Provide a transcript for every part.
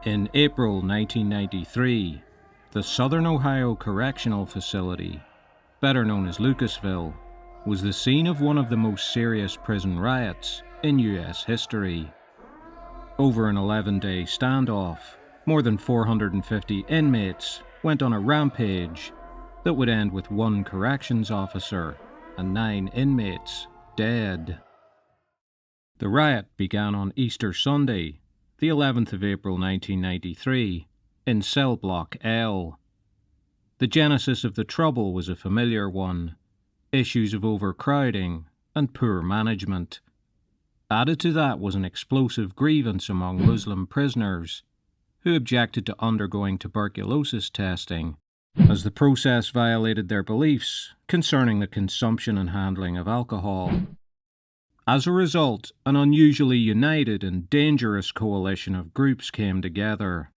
In April 1993, the Southern Ohio Correctional Facility, better known as Lucasville, was the scene of one of the most serious prison riots in U.S. history. Over an 11-day standoff, more than 450 inmates went on a rampage that would end with one corrections officer and 9 inmates dead. The riot began on Easter Sunday, the 11th of April 1993, in Cell Block L. The genesis of the trouble was a familiar one: issues of overcrowding and poor management. Added to that was an explosive grievance among Muslim prisoners, who objected to undergoing tuberculosis testing, as the process violated their beliefs concerning the consumption and handling of alcohol. As a result, an unusually united and dangerous coalition of groups came together.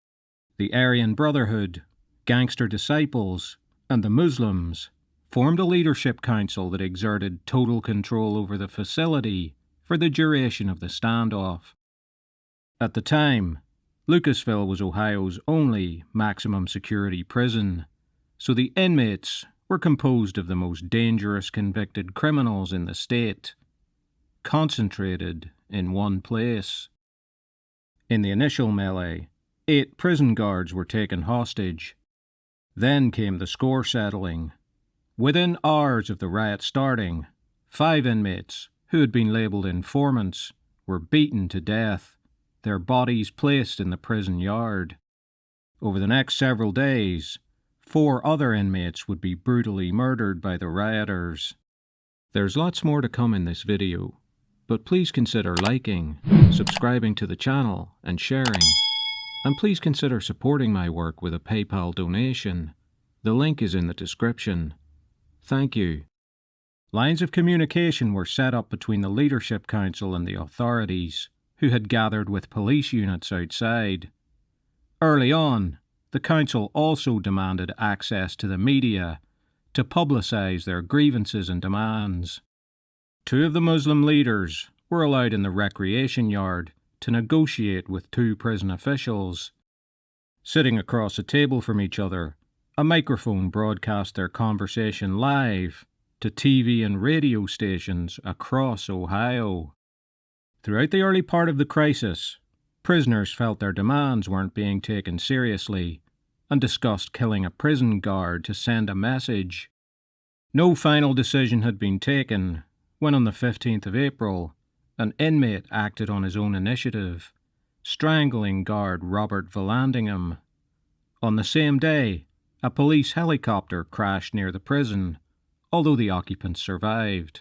The Aryan Brotherhood, Gangster Disciples, and the Muslims formed a leadership council that exerted total control over the facility for the duration of the standoff. At the time, Lucasville was Ohio's only maximum security prison, so the inmates were composed of the most dangerous convicted criminals in the state, concentrated in one place. In the initial melee, 8 prison guards were taken hostage. Then came the score settling. Within hours of the riot starting, 5 inmates, who had been labelled informants, were beaten to death, their bodies placed in the prison yard. Over the next several days, 4 other inmates would be brutally murdered by the rioters. There's lots more to come in this video, but please consider liking, subscribing to the channel, and sharing. And please consider supporting my work with a PayPal donation. The link is in the description. Thank you. Lines of communication were set up between the Leadership Council and the authorities, who had gathered with police units outside. Early on, the council also demanded access to the media to publicise their grievances and demands. 2 of the Muslim leaders were allowed in the recreation yard to negotiate with 2 prison officials. Sitting across a table from each other, a microphone broadcast their conversation live to TV and radio stations across Ohio. Throughout the early part of the crisis, prisoners felt their demands weren't being taken seriously and discussed killing a prison guard to send a message. No final decision had been taken when on the 15th of April, an inmate acted on his own initiative, strangling guard Robert Vallandigham. On the same day, a police helicopter crashed near the prison, although the occupants survived.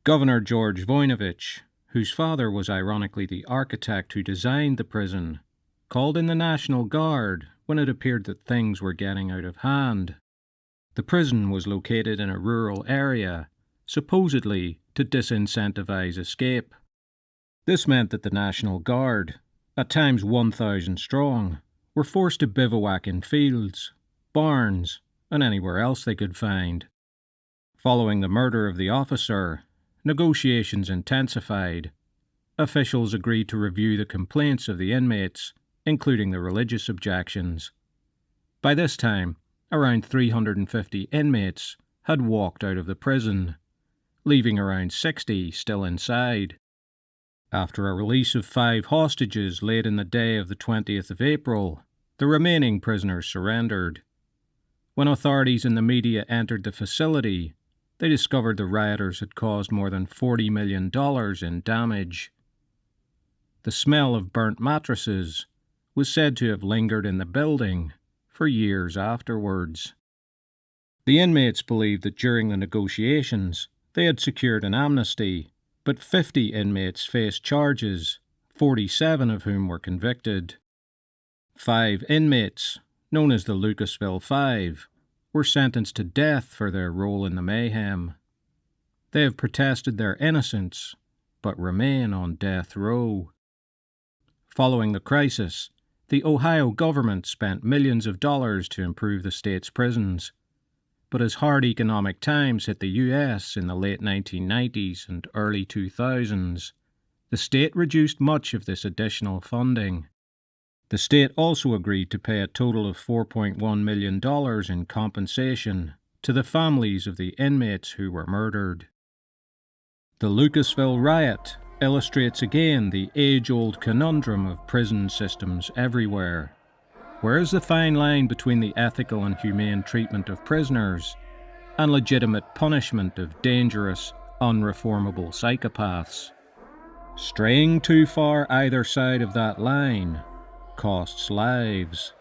Governor George Voinovich, whose father was ironically the architect who designed the prison, called in the National Guard when it appeared that things were getting out of hand. The prison was located in a rural area, supposedly to disincentivize escape. This meant that the National Guard, at times 1,000 strong, were forced to bivouac in fields, barns, and anywhere else they could find. Following the murder of the officer, negotiations intensified. Officials agreed to review the complaints of the inmates, including the religious objections. By this time, around 350 inmates had walked out of the prison, leaving around 60 still inside. After a release of 5 hostages late in the day of the 20th of April, the remaining prisoners surrendered. When authorities and the media entered the facility, they discovered the rioters had caused more than $40 million in damage. The smell of burnt mattresses was said to have lingered in the building for years afterwards. The inmates believed that during the negotiations, they had secured an amnesty, but 50 inmates faced charges, 47 of whom were convicted. 5 inmates, known as the Lucasville 5, were sentenced to death for their role in the mayhem. They have protested their innocence, but remain on death row. Following the crisis, the Ohio government spent millions of dollars to improve the state's prisons. But as hard economic times hit the U.S. in the late 1990s and early 2000s, the state reduced much of this additional funding. The state also agreed to pay a total of $4.1 million in compensation to the families of the inmates who were murdered. The Lucasville Riot illustrates again the age-old conundrum of prison systems everywhere. Where is the fine line between the ethical and humane treatment of prisoners and legitimate punishment of dangerous, unreformable psychopaths? Straying too far either side of that line costs lives.